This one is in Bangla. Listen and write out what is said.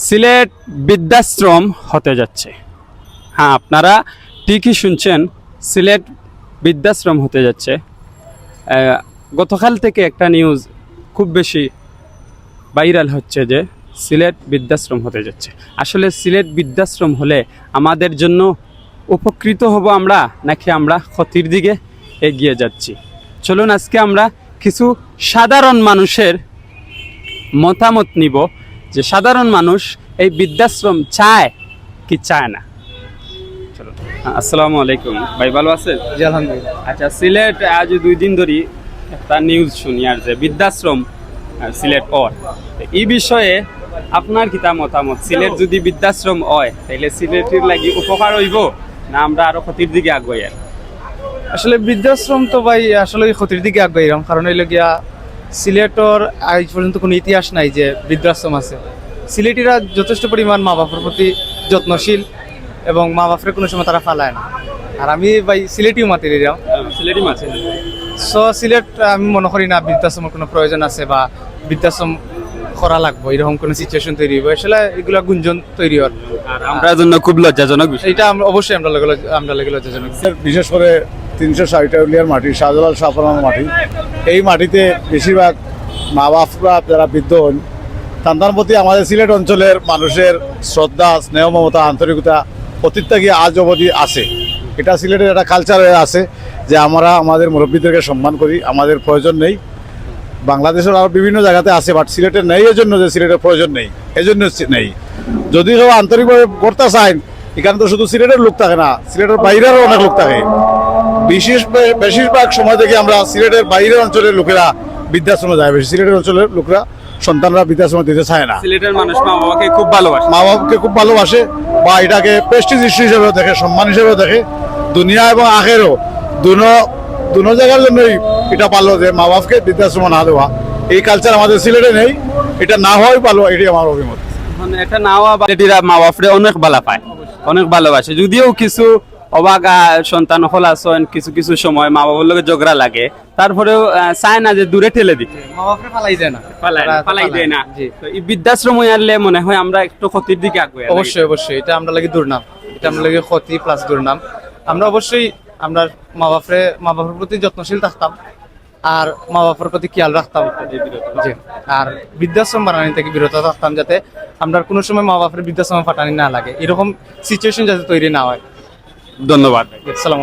সিলেট বৃদ্ধাশ্রম হতে যাচ্ছে। হ্যাঁ, আপনারা ঠিকই শুনছেন, সিলেট বৃদ্ধাশ্রম হতে যাচ্ছে। গতকাল থেকে একটা নিউজ খুব বেশি ভাইরাল হচ্ছে যে সিলেট বৃদ্ধাশ্রম হতে যাচ্ছে। আসলে সিলেট বৃদ্ধাশ্রম হলে আমাদের জন্য উপকৃত হব আমরা, নাকি আমরা ক্ষতির দিকে এগিয়ে যাচ্ছি? চলুন আজকে আমরা কিছু সাধারণ মানুষের মতামত নিব যে সাধারণ মানুষ এই বৃদ্ধাশ্রম চায় কি চায় না। চলুন। আসসালামু আলাইকুম ভাই, ভালো আছেন? জি আলহামদুলিল্লাহ। আচ্ছা, সিলেট আজ 2 দিন ধরে একটা নিউজ শুনি আর যে বৃদ্ধাশ্রম সিলেট হয়। এই বিষয়ে আপনার কিতা মতামত? সিলেট যদি বৃদ্ধাশ্রম হয় তাহলে সিলেটের লাগি উপকার হইব না আমরা আরো ক্ষতির দিকে আগুয়াই? আসলে বৃদ্ধাশ্রম তো ভাই আসলে ক্ষতির দিকে আগাইলাম, কারণ হইল গিয়া সিলেটর আজ পর্যন্ত কোনো ইতিহাস নাই যে বৃদ্ধাশ্রম আছে। সিলেটিরা যথেষ্ট পরিমাণ মা বাবার প্রতি যত্নশীল এবং মা বাপের কোনো সময় তারা ফালায় না। আর আমি ভাই সিলেটিও মাতি দিলাম, সিলেটই মাঝে সো সিলেট আমি মনে করি না বৃদ্ধাশ্রমের কোনো প্রয়োজন আছে বা বৃদ্ধাশ্রম করা লাগবে, এরকম কোনো সিচুয়েশন তৈরি হবে। আসলে এগুলা গুঞ্জন তৈরি হওয়ার, আর আমরা জন্য খুব লজ্জাজনক বিষয়। এটা অবশ্যই আমরা লেগে লজ্জাজনক। বিশেষ করে 360 উলিয়ার মাটি, শাহজালাল শাহপুরানোর মাটি, এই মাটিতে বেশিরভাগ মা বাপরা যারা বৃদ্ধ হন, তাদের প্রতি আমাদের সিলেট অঞ্চলের মানুষের শ্রদ্ধা, স্নেহ, মমতা, আন্তরিকতা অতীত থেকে আজ অবধি আছে। এটা সিলেটের একটা কালচার হয়ে আছে যে আমরা আমাদের মুরব্বীদেরকে সম্মান করি। আমাদের প্রয়োজন নেই, বাংলাদেশের আরও বিভিন্ন জায়গাতে আছে, বাট সিলেটের নেই এজন্য যে সিলেটের প্রয়োজন নেই, এজন্য নেই। যদি কেউ আন্তরিকভাবে করতে চান, এখানে তো শুধু সিলেটের লোক থাকে না, সিলেটের বাইরেরও অনেক লোক থাকে। বেশিরভাগ সময় থেকে আমরা সিলেটের বাইরের অঞ্চলের লোকেরা বৃদ্ধাশ্রমে যায় বেশি, সিলেটের অঞ্চলের লোকরা সন্তানরা বৃদ্ধাশ্রমে দিতে চায় না। সিলেটের মানুষ মা বাবাকে খুব ভালোবাসে, মা বাবাকে খুব ভালোবাসে বা এটাকে প্রেস্টিজ ইস্যু হিসেবেও দেখে, সম্মান হিসেবেও দেখে। দুনিয়া এবং আখেরও দুনো জায়গার জন্যই এটা ভালো যে মা বাপকে বৃদ্ধাশ্রমে না দেওয়া। এই কালচার আমাদের সিলেটে নেই, এটা না হওয়াই ভালো, এটাই আমার অভিমত। মানে এটা না হওয়া সিলেটিরা মা বাপরে অনেক ভালো পায়, অনেক ভালোবাসে। যদিও কিছু অবাগা সন্তান হল আছেন, কিছু কিছু সময় মা বাবার লগে ঝগড়া লাগে, তারপরেও চায় না যে দূরে ঠেলে দিতে, মা বাপরে ফালাই যায় না, পালাই দেয় না। জি। তো এই বৃদ্ধাশ্রম আনলে মনে হয় আমরা একটু ক্ষতির দিকে আগুয়ে। অবশ্যই এটা আমরা লাগি দুর্নাম, এটা আমরা লাগি ক্ষতি প্লাস দুর্নাম। আমরা অবশ্যই আমরা মা বাপের প্রতি যত্নশীল থাকতাম আর মা বাপের প্রতি খেয়াল রাখতাম, জি। আর বৃদ্ধাশ্রম বানানি থেকে বিরত থাকতাম, যাতে আমরা কোনো সময় মা বাপের বৃদ্ধাশ্রম ফাটানি না লাগে, এরকম সিচুয়েশন যাতে তৈরি না হয়। ধন্যবাদ। আসসালামু